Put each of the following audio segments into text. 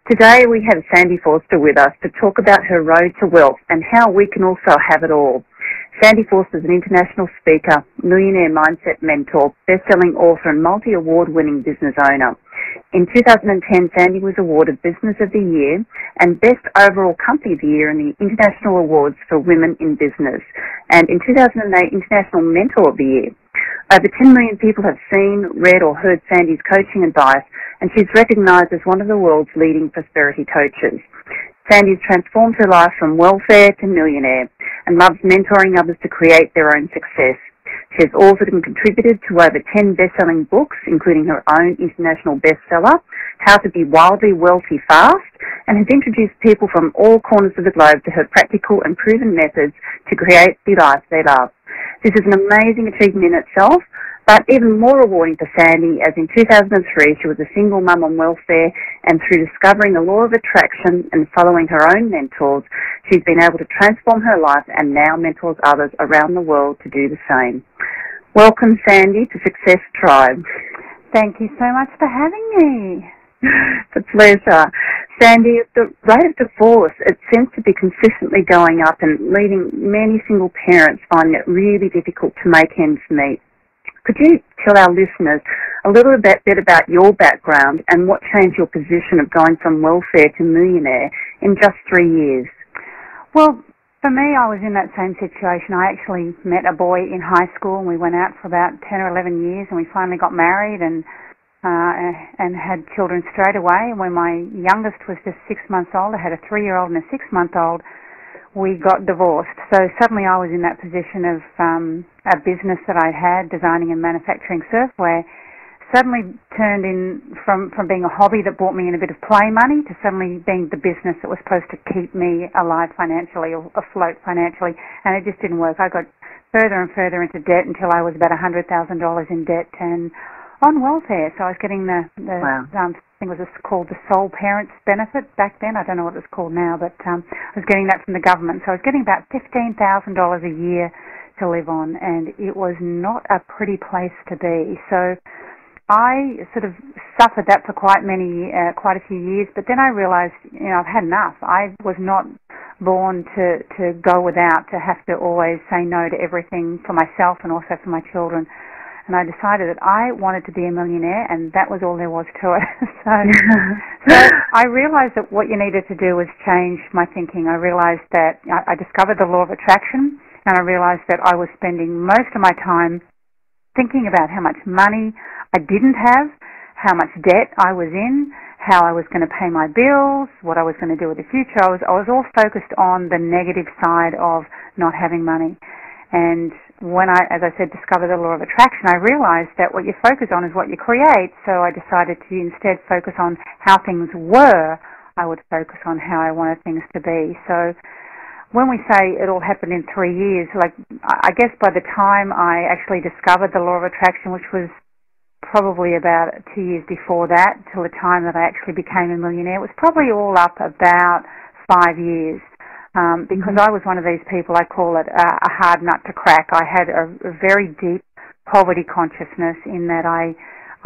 Today we have Sandy Forster with us to talk about her road to wealth and how we can also have it all. Sandy Forster is an international speaker, millionaire mindset mentor, best-selling author and multi-award-winning business owner. In 2010, Sandy was awarded Business of the Year and Best Overall Company of the Year in the International Awards for Women in Business, and in 2008, International Mentor of the Year. Over 10 million people have seen, read or heard Sandy's coaching advice, and she's recognised as one of the world's leading prosperity coaches. Sandy has transformed her life from welfare to millionaire and loves mentoring others to create their own success. She has authored and contributed to over 10 best-selling books, including her own international bestseller, How to Be Wildly Wealthy Fast, and has introduced people from all corners of the globe to her practical and proven methods to create the life they love. This is an amazing achievement in itself, but even more rewarding for Sandy, as in 2003 she was a single mum on welfare, and through discovering the law of attraction and following her own mentors, she's been able to transform her life and now mentors others around the world to do the same. Welcome, Sandy, to Success Tribe. Thank you so much for having me. It's a pleasure. Sandy, the rate of divorce, it seems to be consistently going up and leaving many single parents finding it really difficult to make ends meet. Could you tell our listeners a little bit about your background and what changed your position of going from welfare to millionaire in just 3 years? Well, for me, I was in that same situation. I actually met a boy in high school, and we went out for about 10 or 11 years, and we finally got married and had children straight away. And when my youngest was just 6 months old, I had a 3-year-old and a 6-month-old, we got divorced. So suddenly I was in that position of a business that I had, designing and manufacturing surfwear, suddenly turned in from being a hobby that brought me in a bit of play money to suddenly being the business that was supposed to keep me alive financially or afloat financially, and it just didn't work. I got further and further into debt until I was about $100,000 in debt and on welfare. So I was getting wow. I think it was called the sole parents benefit back then. I don't know what it's called now, but I was getting that from the government. So I was getting about $15,000 a year to live on, and it was not a pretty place to be. So I sort of suffered that for quite a few years, but then I realized, I've had enough. I was not born to go without, to have to always say no to everything for myself and also for my children. And I decided that I wanted to be a millionaire, and that was all there was to it. so I realized that what you needed to do was change my thinking. I realized that I discovered the law of attraction, and I realized that I was spending most of my time thinking about how much money I didn't have, how much debt I was in, how I was going to pay my bills, what I was going to do with the future. I was all focused on the negative side of not having money. And when I, as I said, discovered the law of attraction, I realized that what you focus on is what you create. So I decided to instead focus on how things were. I would focus on how I wanted things to be. So when we say it all happened in 3 years, I guess by the time I actually discovered the law of attraction, which was probably about 2 years before that, till the time that I actually became a millionaire, it was probably all up about 5 years. Because I was one of these people, I call it a hard nut to crack. I had a very deep poverty consciousness in that I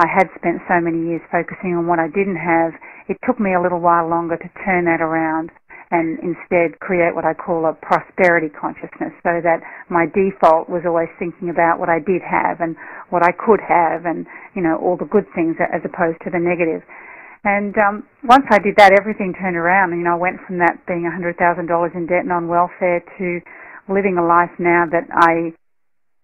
had spent so many years focusing on what I didn't have. It took me a little while longer to turn that around and instead create what I call a prosperity consciousness, so that my default was always thinking about what I did have and what I could have and, all the good things as opposed to the negative. And once I did that, everything turned around. I went from that being $100,000 in debt and on welfare to living a life now that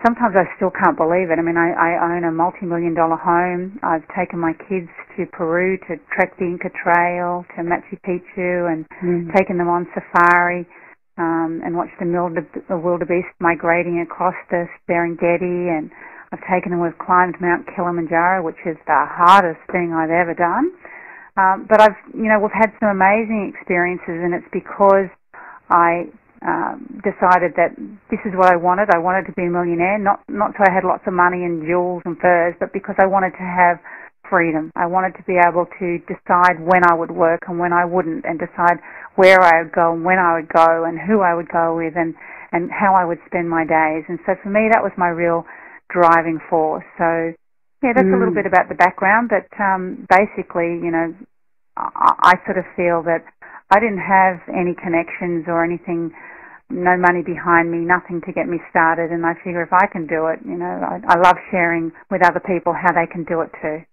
sometimes I still can't believe it. I own a multi-million-dollar home. I've taken my kids to Peru to trek the Inca Trail, to Machu Picchu, and taken them on safari and watched the wildebeest migrating across the Serengeti. And I've taken them, we've climbed Mount Kilimanjaro, which is the hardest thing I've ever done. But we've had some amazing experiences, and it's because I decided that this is what I wanted. I wanted to be a millionaire, not so I had lots of money and jewels and furs, but because I wanted to have freedom. I wanted to be able to decide when I would work and when I wouldn't, and decide where I would go and when I would go and who I would go with and how I would spend my days. And so for me, that was my real driving force. So yeah, that's a little bit about the background, but basically, I sort of feel that I didn't have any connections or anything, no money behind me, nothing to get me started, and I figure if I can do it, I love sharing with other people how they can do it too.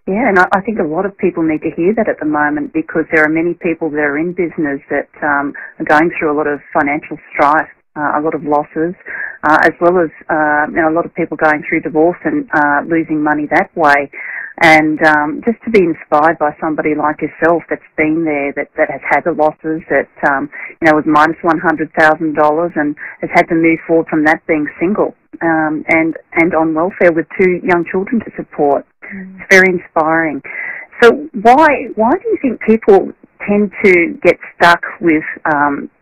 Yeah, and I think a lot of people need to hear that at the moment, because there are many people that are in business that are going through a lot of financial strife, a lot of losses, as well as a lot of people going through divorce and losing money that way. And just to be inspired by somebody like yourself that's been there, that has had the losses, that was minus $100,000 and has had to move forward from that, being single and on welfare with 2 young children to support. It's very inspiring. So why do you think people tend to get stuck with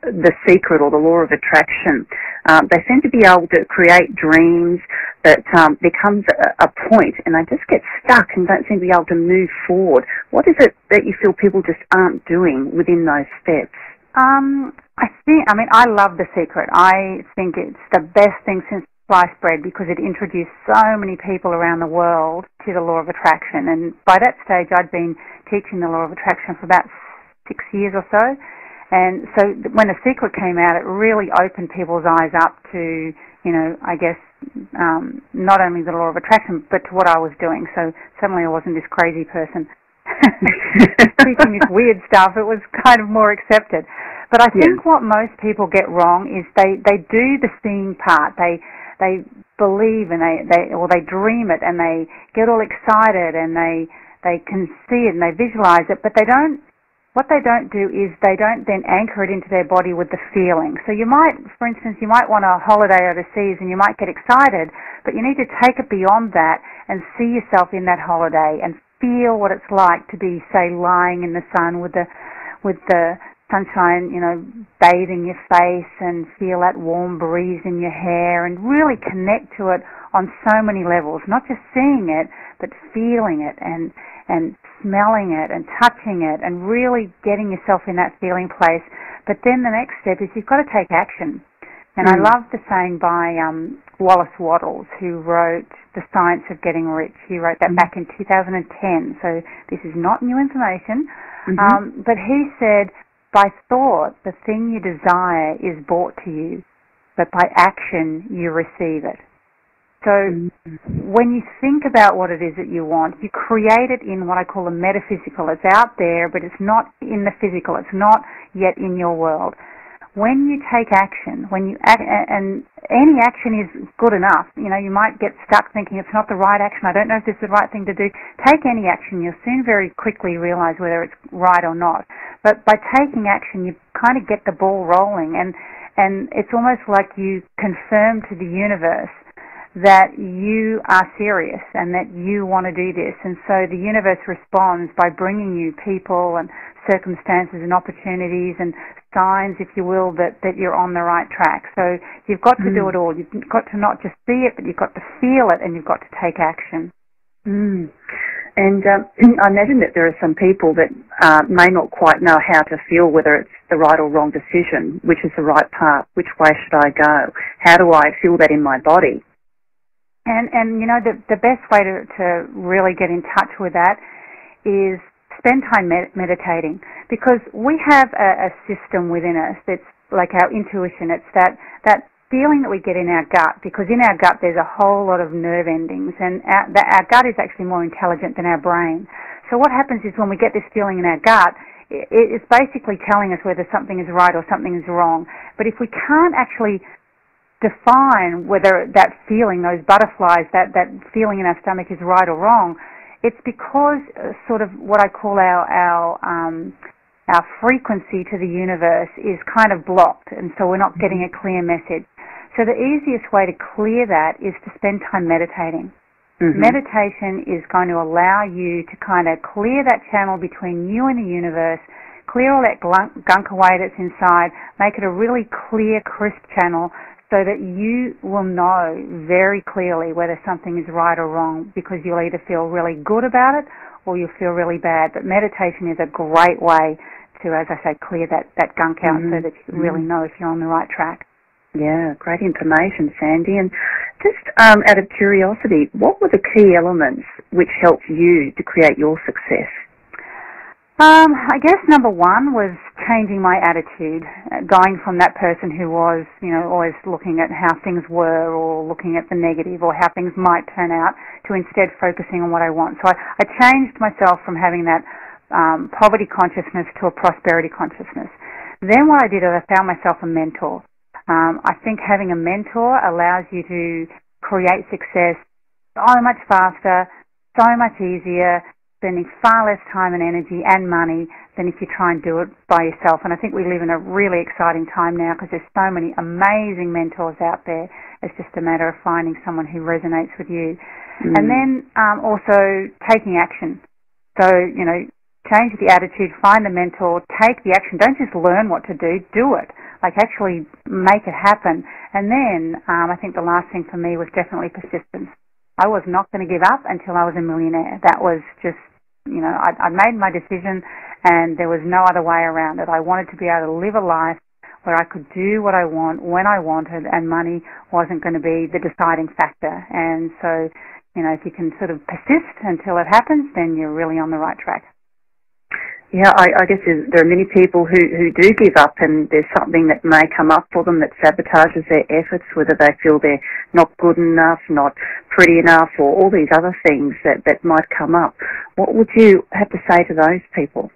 the secret or the law of attraction? They seem to be able to create dreams that becomes a point, and they just get stuck and don't seem to be able to move forward. What is it that you feel people just aren't doing within those steps? I love The Secret. I think it's the best thing since sliced bread, because it introduced so many people around the world to the law of attraction. And by that stage, I'd been teaching the law of attraction for about 6 years or so. And so when The Secret came out, it really opened people's eyes up to, not only the law of attraction, but to what I was doing. So suddenly I wasn't this crazy person teaching this weird stuff. It was kind of more accepted. But I think what most people get wrong is they do the seeing part. They believe and they dream it, and they get all excited, and they can see it and they visualize it, but what they don't do is they don't then anchor it into their body with the feeling. So you might, for instance, want a holiday overseas and you might get excited, but you need to take it beyond that and see yourself in that holiday and feel what it's like to be, say, lying in the sun with the sunshine, bathing your face, and feel that warm breeze in your hair, and really connect to it on so many levels, not just seeing it, but feeling it and smelling it and touching it and really getting yourself in that feeling place. But then the next step is you've got to take action. And I love the saying by Wallace Wattles, who wrote The Science of Getting Rich. He wrote that back in 2010, so this is not new information. But he said, by thought, the thing you desire is brought to you, but by action, you receive it. So when you think about what it is that you want, you create it in what I call the metaphysical. It's out there, but it's not in the physical. It's not yet in your world. When you take action, and any action is good enough. You might get stuck thinking it's not the right action. I don't know if this is the right thing to do. Take any action. You'll soon very quickly realize whether it's right or not. But by taking action, you kind of get the ball rolling, and it's almost like you confirm to the universe that you are serious and that you want to do this. And so the universe responds by bringing you people and circumstances and opportunities and signs, if you will, that you're on the right track. So you've got to do it all. You've got to not just see it, but you've got to feel it, and you've got to take action. And I imagine that there are some people that may not quite know how to feel whether it's the right or wrong decision, which is the right path, which way should I go, how do I feel that in my body? And the best way to really get in touch with that is spend time meditating, because we have a system within us that's like our intuition. It's that feeling that we get in our gut, because in our gut there's a whole lot of nerve endings, and our gut is actually more intelligent than our brain. So what happens is when we get this feeling in our gut, it's basically telling us whether something is right or something is wrong. But if we can't actually define whether that feeling, those butterflies, that feeling in our stomach is right or wrong, it's because sort of what I call our frequency to the universe is kind of blocked, and so we're not getting a clear message. So the easiest way to clear that is to spend time meditating. Meditation is going to allow you to kind of clear that channel between you and the universe, clear all that gunk away that's inside, make it a really clear, crisp channel, so that you will know very clearly whether something is right or wrong, because you'll either feel really good about it or you'll feel really bad. But meditation is a great way to, as I say, clear that gunk out so that you really know if you're on the right track. Yeah, great information, Sandy. And just out of curiosity, what were the key elements which helped you to create your success? I guess number one was changing my attitude, going from that person who was, always looking at how things were or looking at the negative or how things might turn out to instead focusing on what I want. So I changed myself from having that poverty consciousness to a prosperity consciousness. Then what I did is I found myself a mentor. I think having a mentor allows you to create success so much faster, so much easier, spending far less time and energy and money than if you try and do it by yourself. And I think we live in a really exciting time now because there's so many amazing mentors out there. It's just a matter of finding someone who resonates with you. And then also taking action. So, change the attitude, find the mentor, take the action. Don't just learn what to do it. Like actually make it happen. And then I think the last thing for me was definitely persistence. I was not going to give up until I was a millionaire. That was just, I'd made my decision and there was no other way around it. I wanted to be able to live a life where I could do what I want when I wanted and money wasn't going to be the deciding factor. And so, if you can sort of persist until it happens, then you're really on the right track. Yeah, I guess there are many people who do give up, and there's something that may come up for them that sabotages their efforts, whether they feel they're not good enough, not pretty enough, or all these other things that might come up. What would you have to say to those people?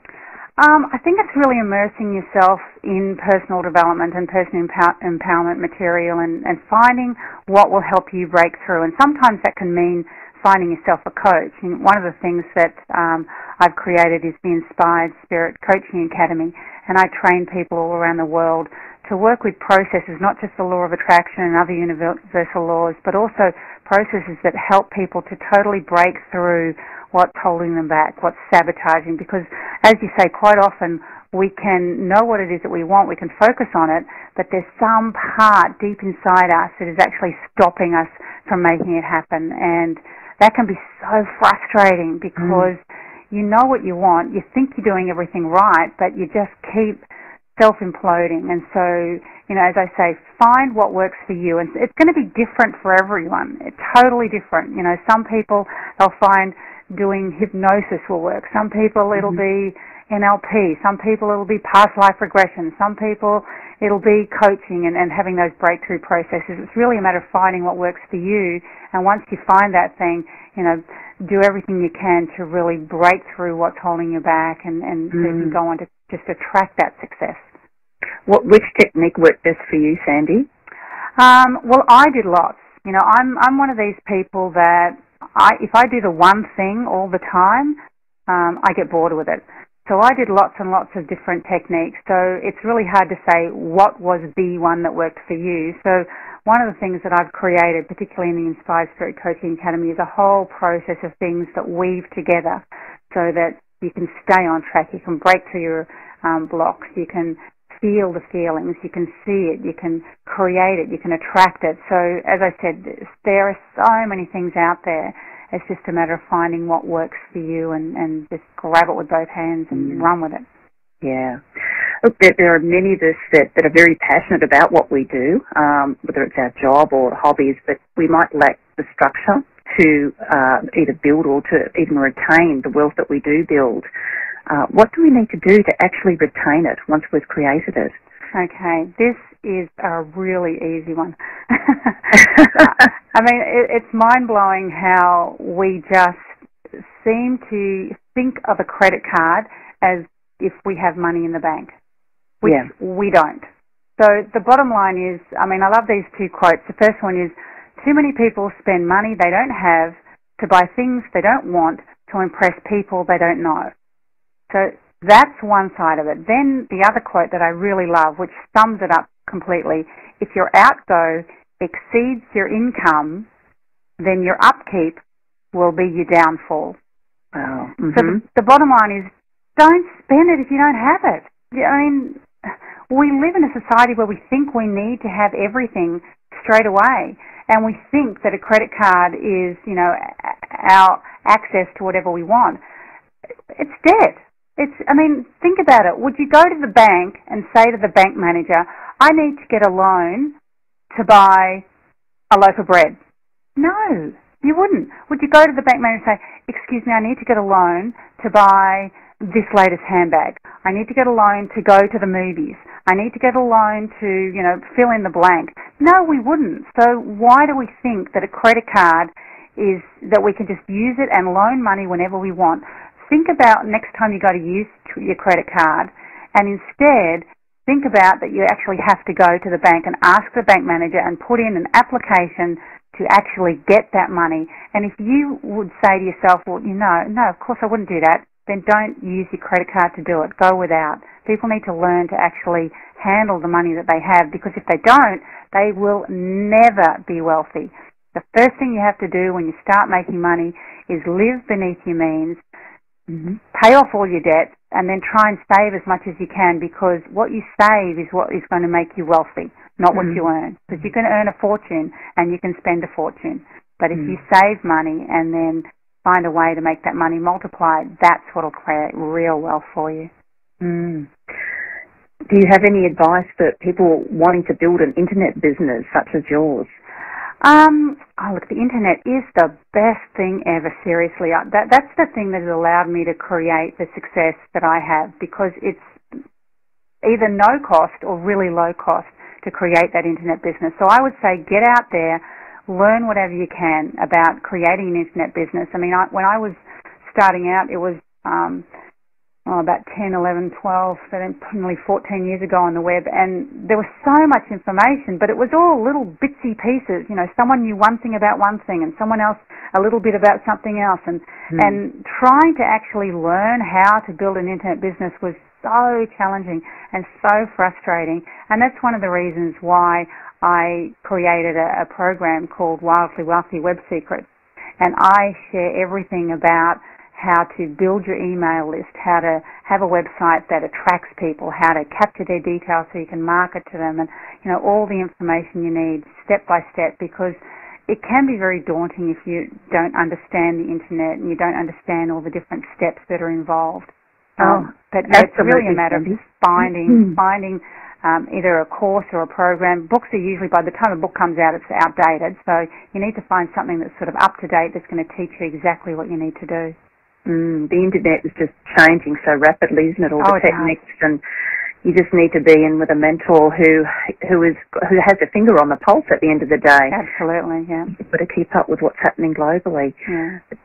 I think it's really immersing yourself in personal development and personal empowerment material and finding what will help you break through. And sometimes that can mean finding yourself a coach. And one of the things that I've created is the Inspired Spirit Coaching Academy, and I train people all around the world to work with processes, not just the law of attraction and other universal laws, but also processes that help people to totally break through what's holding them back, what's sabotaging. Because, as you say, quite often we can know what it is that we want, we can focus on it, but there's some part deep inside us that is actually stopping us from making it happen. And that can be so frustrating because you know what you want, you think you're doing everything right, but you just keep self-imploding. And so, as I say, find what works for you. And it's going to be different for everyone. It's totally different. Some people, they'll find doing hypnosis will work. Some people, it'll be NLP. Some people, it'll be past life regression. Some people, it'll be coaching and having those breakthrough processes. It's really a matter of finding what works for you. And once you find that thing, do everything you can to really break through what's holding you back and so you can go on to just attract that success. Which technique worked best for you, Sandy? Well, I did lots. I'm one of these people that if I do the one thing all the time, I get bored with it. So I did lots and lots of different techniques. So it's really hard to say what was the one that worked for you. So one of the things that I've created, particularly in the Inspired Spirit Coaching Academy, is a whole process of things that weave together so that you can stay on track. You can break through your blocks. You can feel the feelings. You can see it. You can create it. You can attract it. So as I said, there are so many things out there. It's just a matter of finding what works for you and just grab it with both hands and run with it. Yeah. Look, there are many of us that are very passionate about what we do, whether it's our job or hobbies, but we might lack the structure to either build or to even retain the wealth that we do build. What do we need to do to actually retain it once we've created it? Okay, this is a really easy one. I mean, it's mind-blowing how we just seem to think of a credit card as if we have money in the bank, which we don't. So the bottom line is, I love these two quotes. The first one is, too many people spend money they don't have to buy things they don't want to impress people they don't know. So that's one side of it. Then the other quote that I really love, which sums it up completely, if your outgo exceeds your income, then your upkeep will be your downfall. Wow. So the bottom line is, don't spend it if you don't have it. We live in a society where we think we need to have everything straight away, and we think that a credit card is, our access to whatever we want. It's dead. Think about it. Would you go to the bank and say to the bank manager, I need to get a loan to buy a loaf of bread? No, you wouldn't. Would you go to the bank manager and say, excuse me, I need to get a loan to buy this latest handbag. I need to get a loan to go to the movies. I need to get a loan to, fill in the blank. No, we wouldn't. So why do we think that a credit card is that we can just use it and loan money whenever we want? Think about next time you go to use your credit card, and instead think about that you actually have to go to the bank and ask the bank manager and put in an application to actually get that money. And if you would say to yourself, well, no, of course I wouldn't do that, then don't use your credit card to do it. Go without. People need to learn to actually handle the money that they have, because if they don't, they will never be wealthy. The first thing you have to do when you start making money is live beneath your means, pay off all your debts, and then try and save as much as you can, because what you save is what is going to make you wealthy, not what you earn. Because you can earn a fortune and you can spend a fortune. But if you save money and then find a way to make that money multiply, that's what will create real wealth for you. Do you have any advice for people wanting to build an internet business such as yours? Look, the internet is the best thing ever, seriously. That's the thing that has allowed me to create the success that I have, because it's either no cost or really low cost to create that internet business. So I would say get out there, learn whatever you can about creating an internet business. I mean, when I was starting out, it was about 10, 11, 12, 13, nearly 14 years ago on the web, and there was so much information, but it was all little bitsy pieces. Someone knew one thing about one thing and someone else a little bit about something else, and trying to actually learn how to build an internet business was so challenging and so frustrating. And that's one of the reasons why I created a program called Wildly Wealthy Web Secrets, and I share everything about how to build your email list, how to have a website that attracts people, how to capture their details so you can market to them, and all the information you need step by step, because it can be very daunting if you don't understand the internet and you don't understand all the different steps that are involved. But it's really a matter of finding either a course or a program. Books are usually, by the time a book comes out, it's outdated, so you need to find something that's sort of up to date, that's going to teach you exactly what you need to do. The internet is just changing so rapidly, isn't it? All the techniques, and you just need to be in with a mentor who has a finger on the pulse at the end of the day. Absolutely, yeah. You've got to keep up with what's happening globally. Yeah. But,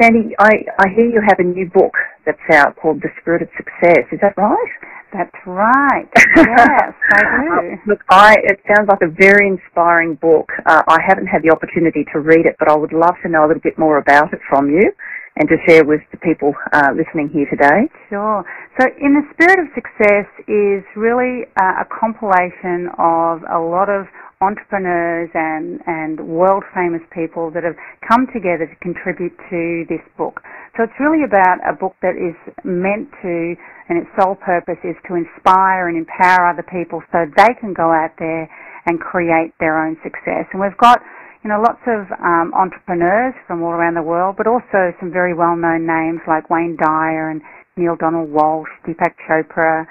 Sandy, I hear you have a new book that's out called The Spirit of Success. Is that right? That's right. Yes, I do. Look, it sounds like a very inspiring book. I haven't had the opportunity to read it, but I would love to know a little bit more about it from you and to share with the people listening here today. Sure. So In the Spirit of Success is really a compilation of a lot of entrepreneurs and world-famous people that have come together to contribute to this book. So it's really about a book that is meant to, and its sole purpose is to inspire and empower other people so they can go out there and create their own success. And we've got lots of entrepreneurs from all around the world, but also some very well-known names like Wayne Dyer and Neil Donald Walsh, Deepak Chopra,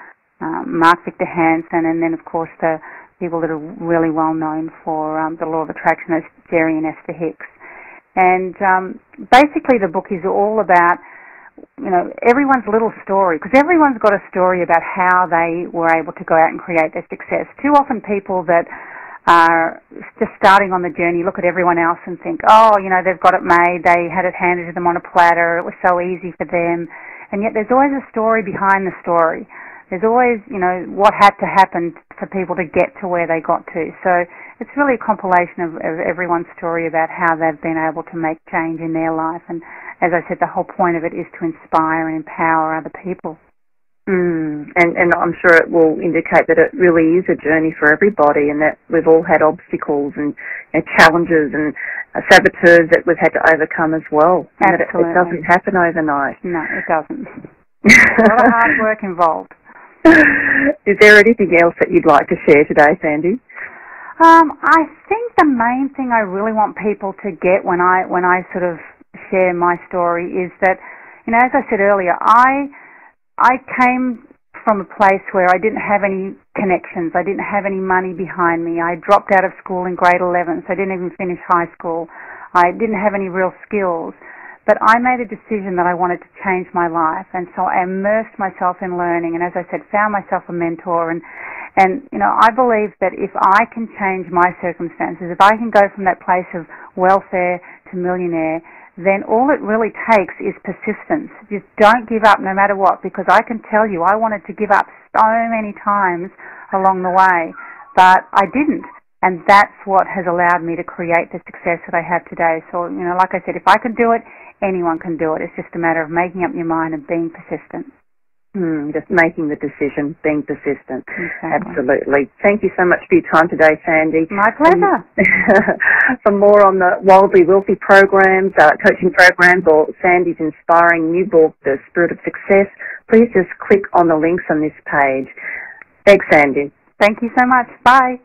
Mark Victor Hansen, and then, of course, the people that are really well-known for the Law of Attraction, those Jerry and Esther Hicks. And basically the book is all about, everyone's little story, because everyone's got a story about how they were able to go out and create their success. Too often people that are just starting on the journey look at everyone else and think, they've got it made, they had it handed to them on a platter, it was so easy for them. And yet there's always a story behind the story. There's always, what had to happen for people to get to where they got to. So it's really a compilation of everyone's story about how they've been able to make change in their life. And as I said, the whole point of it is to inspire and empower other people. And I'm sure it will indicate that it really is a journey for everybody, and that we've all had obstacles and challenges and saboteurs that we've had to overcome as well. Absolutely. It doesn't happen overnight. No, it doesn't. There's a lot of hard work involved. Is there anything else that you'd like to share today, Sandy? I think the main thing I really want people to get when I sort of share my story is that, as I said earlier, I came from a place where I didn't have any connections. I didn't have any money behind me. I dropped out of school in grade 11, so I didn't even finish high school. I didn't have any real skills. But I made a decision that I wanted to change my life, and so I immersed myself in learning, and as I said, found myself a mentor. And I believe that if I can change my circumstances, if I can go from that place of welfare to millionaire, then all it really takes is persistence. Just don't give up no matter what, because I can tell you I wanted to give up so many times along the way, but I didn't. And that's what has allowed me to create the success that I have today. So, like I said, if I can do it, anyone can do it. It's just a matter of making up your mind and being persistent. Just making the decision, being persistent. Exactly. Absolutely. Thank you so much for your time today, Sandy. My pleasure. For more on the Wildly Wealthy programs, coaching programs, or Sandy's inspiring new book, The Spirit of Success, please just click on the links on this page. Thanks, Sandy. Thank you so much. Bye.